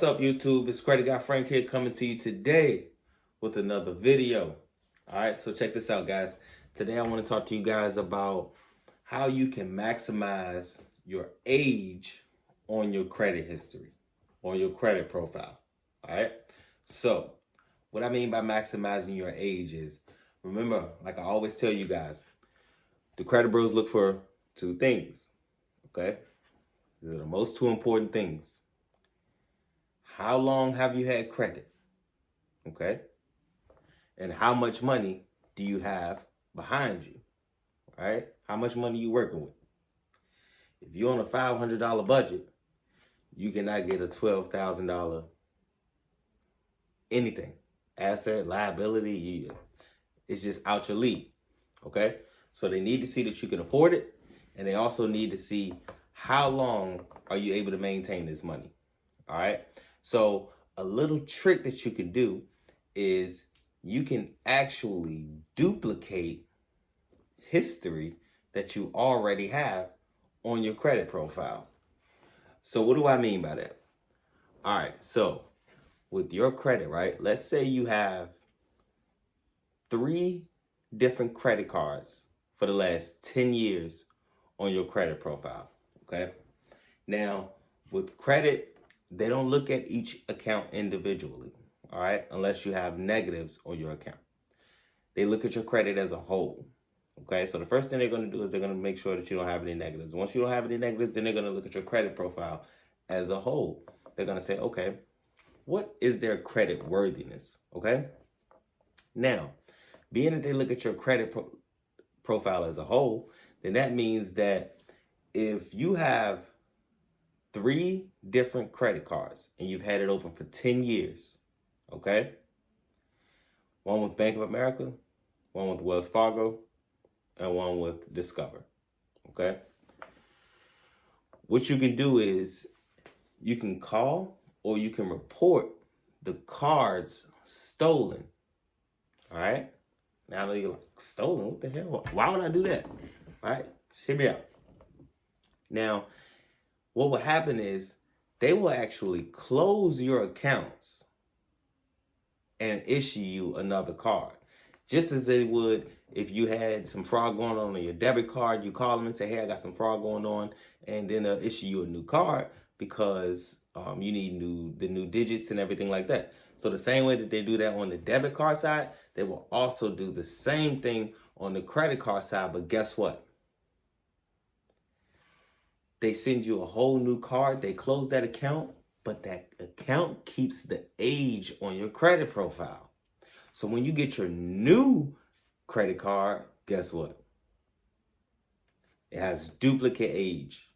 What's up, YouTube? It's Credit Guy Frank here coming to you today with another video. All right, so check this out, guys. Today I want to talk to you guys about how you can maximize your age on your credit history, on your credit profile. All right, so what I mean by maximizing your age is, remember, like I always tell you guys, the credit bureaus look for two things, okay? These are the most two important things. How long have you had credit? Okay? And how much money do you have behind you? Right? How much money you working with? If you're on a $500 budget, you cannot get a $12,000 anything. Asset, liability, it's just out your league. Okay? So they need to see that you can afford it, and they also need to see how long are you able to maintain this money. All right? So a little trick that you can do is you can actually duplicate history that you already have on your credit profile. So what do I mean by that? All right, so with your credit, right? Let's say you have 3 different credit cards for the last 10 years on your credit profile, okay? Now, with credit, they don't look at each account individually, all right? Unless you have negatives on your account. They look at your credit as a whole, okay? So the first thing they're going to do is they're going to make sure that you don't have any negatives. Once you don't have any negatives, then they're going to look at your credit profile as a whole. They're going to say, okay, what is their credit worthiness, okay? Now, being that they look at your credit profile as a whole, then that means that if you have 3 different credit cards and you've had it open for 10 years, okay? One with Bank of America, one with Wells Fargo, and one with Discover, okay? What you can do is you can call or you can report the cards stolen, all right? Now you're like, stolen? What the hell? Why would I do that? All right, hear me out. Now, what will happen is they will actually close your accounts and issue you another card. Just as they would if you had some fraud going on your debit card, you call them and say, hey, I got some fraud going on, and then they'll issue you a new card because you need the new digits and everything like that. So the same way that they do that on the debit card side, they will also do the same thing on the credit card side, but guess what? They send you a whole new card, they close that account, but that account keeps the age on your credit profile. So when you get your new credit card, guess what? It has duplicate age.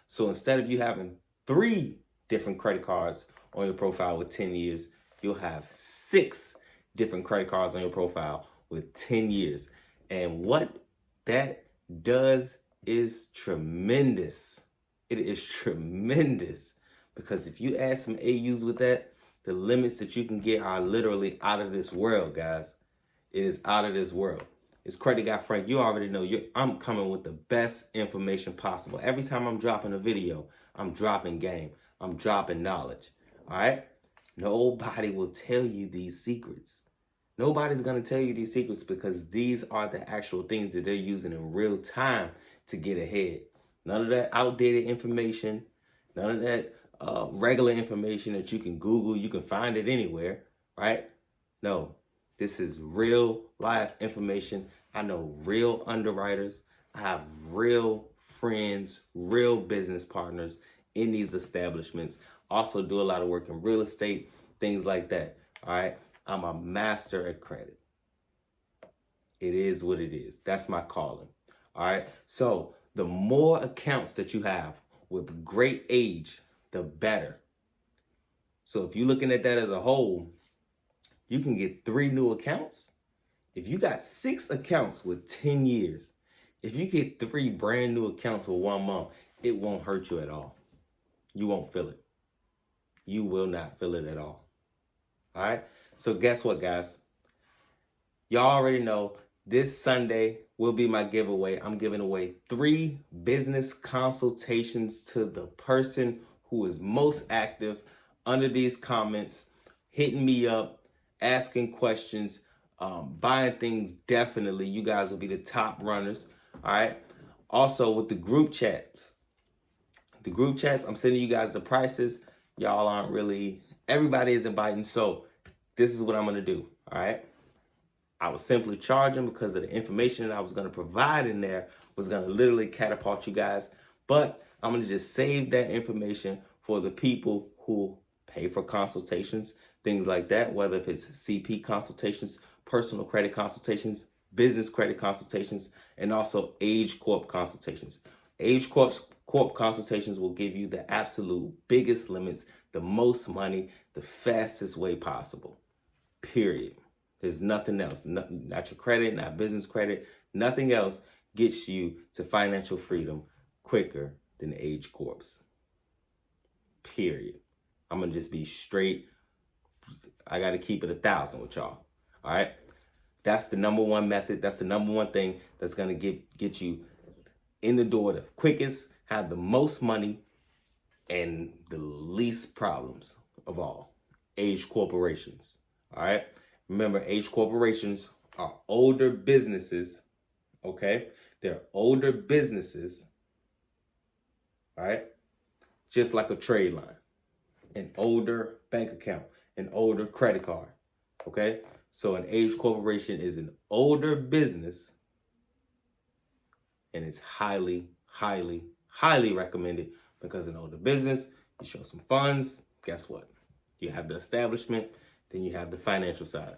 So instead of you having 3 different credit cards on your profile with 10 years, you'll have 6 different credit cards on your profile with 10 years. And what that does is tremendous. It is tremendous, because if you add some AUs with that, the limits that you can get are literally out of this world, guys. It is out of this world. It's Credit Guy Frank. You already know I'm coming with the best information possible. Every time I'm dropping a video, I'm dropping game. I'm dropping knowledge. All right? Nobody will tell you these secrets. Nobody's going to tell you these secrets because these are the actual things that they're using in real time to get ahead. None of that outdated information, none of that regular information that you can Google, you can find it anywhere, right? No, this is real life information. I know real underwriters. I have real friends, real business partners in these establishments. Also do a lot of work in real estate, things like that, all right? I'm a master at credit. It is what it is. That's my calling, all right? So the more accounts that you have with great age, the better. So if you're looking at that as a whole, you can get 3 new accounts. If you got 6 accounts with 10 years, if you get 3 brand new accounts with 1 month, it won't hurt you at all. You won't feel it. You will not feel it at all. All right? So guess what, guys? Y'all already know this Sunday will be my giveaway. I'm giving away 3 business consultations to the person who is most active under these comments, hitting me up, asking questions, buying things. Definitely, you guys will be the top runners. All right. Also, with the group chats, I'm sending you guys the prices. Y'all aren't really, everybody isn't biting. So this is what I'm going to do. All right. I was simply charging because of the information that I was going to provide in there was going to literally catapult you guys. But I'm going to just save that information for the people who pay for consultations, things like that, whether if it's CP consultations, personal credit consultations, business credit consultations, and also Age Corp consultations. Age Corp consultations will give you the absolute biggest limits, the most money, the fastest way possible, period. There's nothing else, not your credit, not business credit, nothing else gets you to financial freedom quicker than Age Corps. Period. I'm gonna just be straight. I gotta keep it 1,000 with y'all. All right. That's the number one method. That's the number one thing that's gonna get you in the door the quickest, have the most money, and the least problems of all. Age corporations. All right. Remember, age corporations are older businesses, okay? They're older businesses, all right? Just like a trade line, an older bank account, an older credit card, okay? So an age corporation is an older business, and it's highly, highly, highly recommended because an older business, you show some funds, guess what? You have the establishment, then you have the financial side,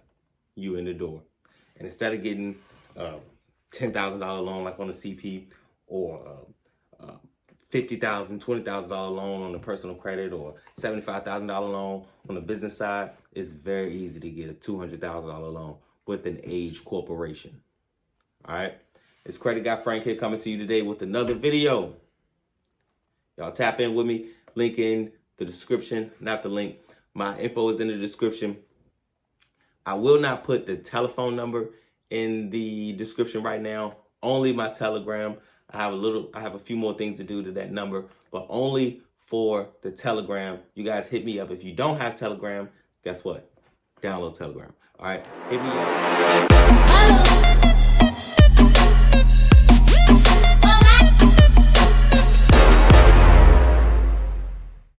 you in the door. And instead of getting $10,000 loan like on the CP, or $50,000, $20,000 loan on the personal credit, or $75,000 loan on the business side, it's very easy to get a $200,000 loan with an age corporation. All right, it's Credit Guy Frank here, coming to you today with another video. Y'all tap in with me. Link in the description, not the link. My info is in the description. I will not put the telephone number in the description right now. Only my Telegram. I have a few more things to do to that number, but only for the Telegram. You guys hit me up. If you don't have Telegram, guess what? Download Telegram. All right, hit me up.